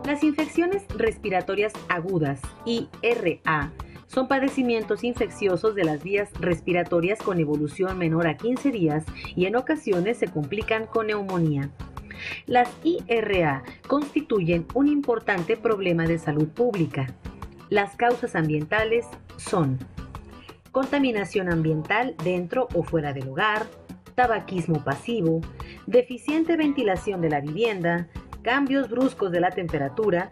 Las infecciones respiratorias agudas, IRA, son padecimientos infecciosos de las vías respiratorias con evolución menor a 15 días y en ocasiones se complican con neumonía. Las IRA constituyen un importante problema de salud pública. Las causas ambientales son contaminación ambiental dentro o fuera del hogar, tabaquismo pasivo, deficiente ventilación de la vivienda, cambios bruscos de la temperatura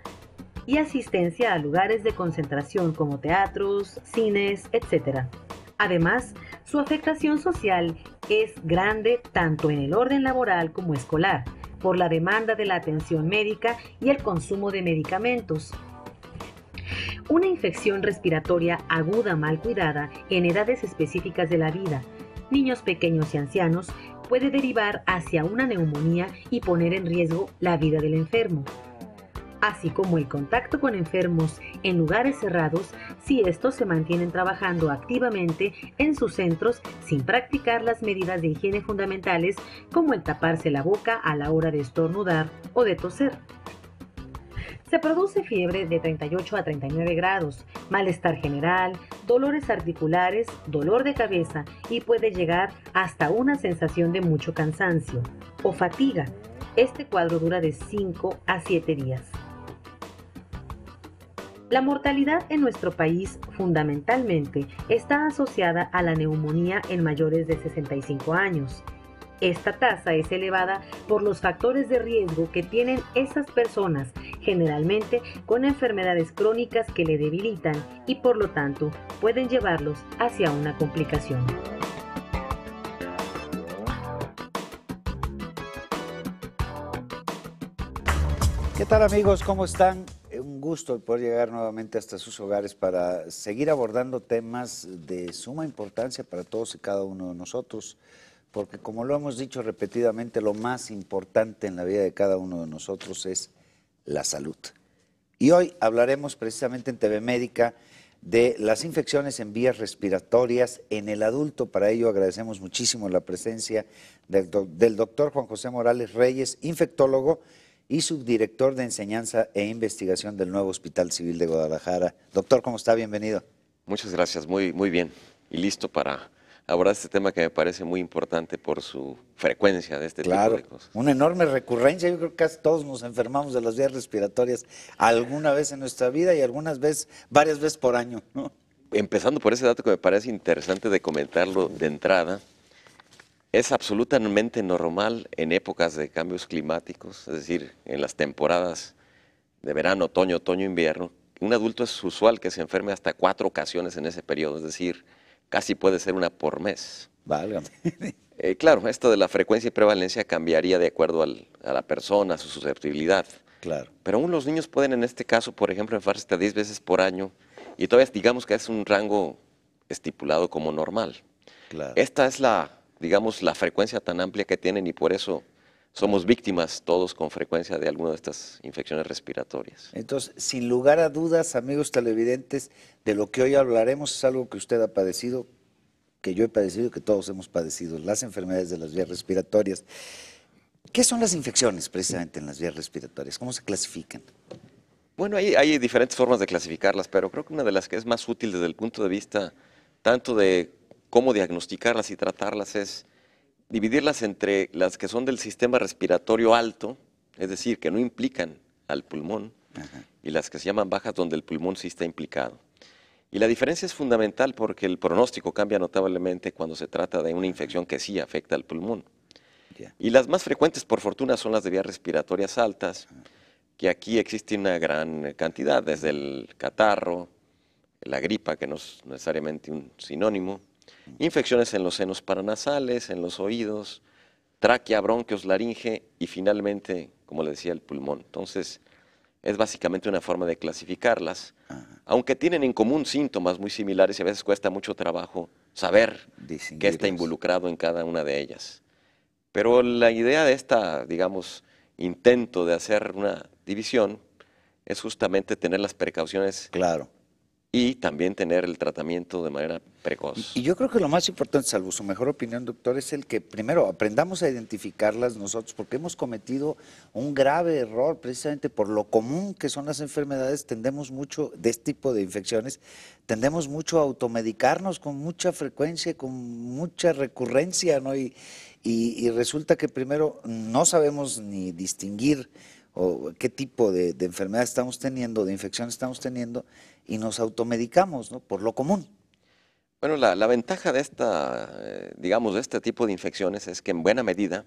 y asistencia a lugares de concentración como teatros, cines, etc. Además, su afectación social es grande tanto en el orden laboral como escolar, por la demanda de la atención médica y el consumo de medicamentos. Una infección respiratoria aguda mal cuidada en edades específicas de la vida, niños pequeños y ancianos, puede derivar hacia una neumonía y poner en riesgo la vida del enfermo, así como el contacto con enfermos en lugares cerrados si estos se mantienen trabajando activamente en sus centros sin practicar las medidas de higiene fundamentales como el taparse la boca a la hora de estornudar o de toser. Se produce fiebre de 38 a 39 grados, malestar general, dolores articulares, dolor de cabeza y puede llegar hasta una sensación de mucho cansancio o fatiga. Este cuadro dura de 5 a 7 días. La mortalidad en nuestro país fundamentalmente está asociada a la neumonía en mayores de 65 años. Esta tasa es elevada por los factores de riesgo que tienen esas personas, generalmente con enfermedades crónicas que le debilitan y por lo tanto pueden llevarlos hacia una complicación. ¿Qué tal, amigos? ¿Cómo están? Un gusto el poder llegar nuevamente hasta sus hogares para seguir abordando temas de suma importancia para todos y cada uno de nosotros, porque como lo hemos dicho repetidamente, lo más importante en la vida de cada uno de nosotros es la salud. Y hoy hablaremos precisamente en TV Médica de las infecciones en vías respiratorias en el adulto. Para ello agradecemos muchísimo la presencia del doctor Juan José Morales Reyes, infectólogo y subdirector de Enseñanza e Investigación del nuevo Hospital Civil de Guadalajara. Doctor, ¿cómo está? Bienvenido. Muchas gracias, muy bien y listo para abordar este tema que me parece muy importante por su frecuencia de este tipo de cosas. Una enorme recurrencia. Yo creo que casi todos nos enfermamos de las vías respiratorias alguna vez en nuestra vida y algunas veces, varias veces por año, ¿no? Empezando por ese dato que me parece interesante de comentarlo de entrada, es absolutamente normal en épocas de cambios climáticos, es decir, en las temporadas de verano, otoño, invierno. Un adulto es usual que se enferme hasta 4 ocasiones en ese periodo, es decir, casi puede ser una por mes. Válgame. Claro, esto de la frecuencia y prevalencia cambiaría de acuerdo a la persona, a su susceptibilidad. Claro. Pero aún los niños pueden, en este caso, por ejemplo, enfermarse hasta 10 veces por año y todavía digamos que es un rango estipulado como normal. Claro. Esta es digamos, la frecuencia tan amplia que tienen y por eso somos víctimas todos con frecuencia de alguna de estas infecciones respiratorias. Entonces, sin lugar a dudas, amigos televidentes, de lo que hoy hablaremos es algo que usted ha padecido, que yo he padecido y que todos hemos padecido, las enfermedades de las vías respiratorias. ¿Qué son las infecciones precisamente en las vías respiratorias? ¿Cómo se clasifican? Bueno, hay diferentes formas de clasificarlas, pero creo que una de las que es más útil desde el punto de vista tanto de cómo diagnosticarlas y tratarlas es dividirlas entre las que son del sistema respiratorio alto, es decir, que no implican al pulmón, y las que se llaman bajas, donde el pulmón sí está implicado. Y la diferencia es fundamental porque el pronóstico cambia notablemente cuando se trata de una infección que sí afecta al pulmón. Y las más frecuentes, por fortuna, son las de vías respiratorias altas, que aquí existe una gran cantidad, desde el catarro, la gripa, que no es necesariamente un sinónimo, infecciones en los senos paranasales, en los oídos, tráquea, bronquios, laringe y finalmente, como le decía, el pulmón. Entonces, es básicamente una forma de clasificarlas, aunque tienen en común síntomas muy similares y a veces cuesta mucho trabajo saber qué está involucrado en cada una de ellas. Pero la idea de digamos, intento de hacer una división es justamente tener las precauciones. Claro. Y también tener el tratamiento de manera precoz. Y yo creo que lo más importante, salvo su mejor opinión, doctor, es el que primero aprendamos a identificarlas nosotros, porque hemos cometido un grave error, precisamente por lo común que son las enfermedades, tendemos mucho, de este tipo de infecciones, tendemos mucho a automedicarnos con mucha frecuencia, con mucha recurrencia, ¿no? Y resulta que primero no sabemos ni distinguir o qué tipo de enfermedad estamos teniendo, de infección estamos teniendo, y nos automedicamos, ¿no? Por lo común. Bueno, la ventaja de digamos, de este tipo de infecciones es que en buena medida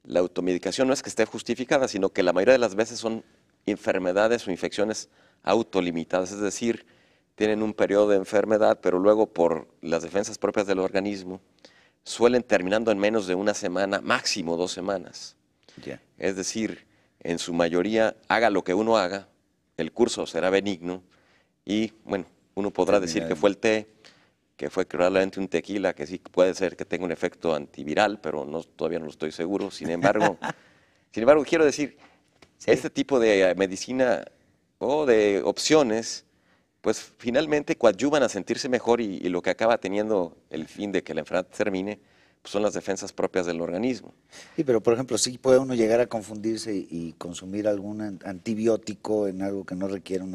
la automedicación no es que esté justificada, sino que la mayoría de las veces son enfermedades o infecciones autolimitadas, es decir, tienen un periodo de enfermedad, pero luego por las defensas propias del organismo suelen terminando en menos de una semana, máximo 2 semanas. Yeah. Es decir, en su mayoría, haga lo que uno haga, el curso será benigno y, bueno, uno podrá decir que fue el té, que fue probablemente un tequila, que sí puede ser que tenga un efecto antiviral, pero todavía no lo estoy seguro. Sin embargo, quiero decir, Sí. este tipo de medicina o de opciones, pues finalmente coadyuvan a sentirse mejor y lo que acaba teniendo el fin de que la enfermedad termine, pues son las defensas propias del organismo. Sí, pero por ejemplo, sí puede uno llegar a confundirse y consumir algún antibiótico en algo que no requiere un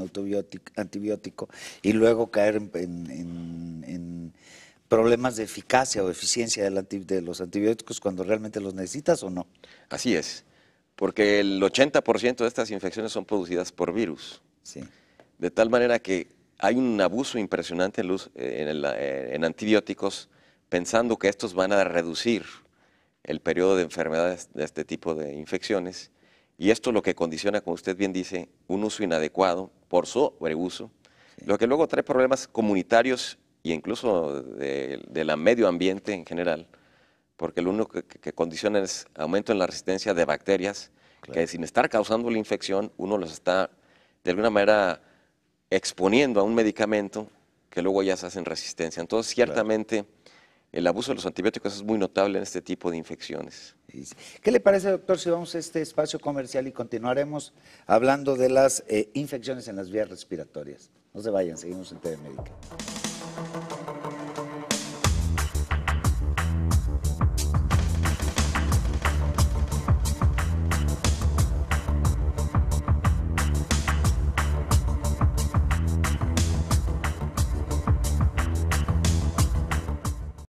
antibiótico y luego caer en problemas de eficacia o eficiencia de los antibióticos cuando realmente los necesitas o no. Así es, porque el 80% de estas infecciones son producidas por virus, Sí, de tal manera que hay un abuso impresionante en antibióticos, pensando que estos van a reducir el periodo de enfermedades de este tipo de infecciones, y esto lo que condiciona, como usted bien dice, un uso inadecuado por sobreuso, lo que luego trae problemas comunitarios e incluso de la medio ambiente en general, porque lo único que condiciona es aumento en la resistencia de bacterias, claro. que sin estar causando la infección, uno los está de alguna manera exponiendo a un medicamento que luego ya se hacen resistencia. Entonces, ciertamente, el abuso de los antibióticos es muy notable en este tipo de infecciones. ¿Qué le parece, doctor, si vamos a este espacio comercial y continuaremos hablando de las infecciones en las vías respiratorias? No se vayan, seguimos en TV Médica.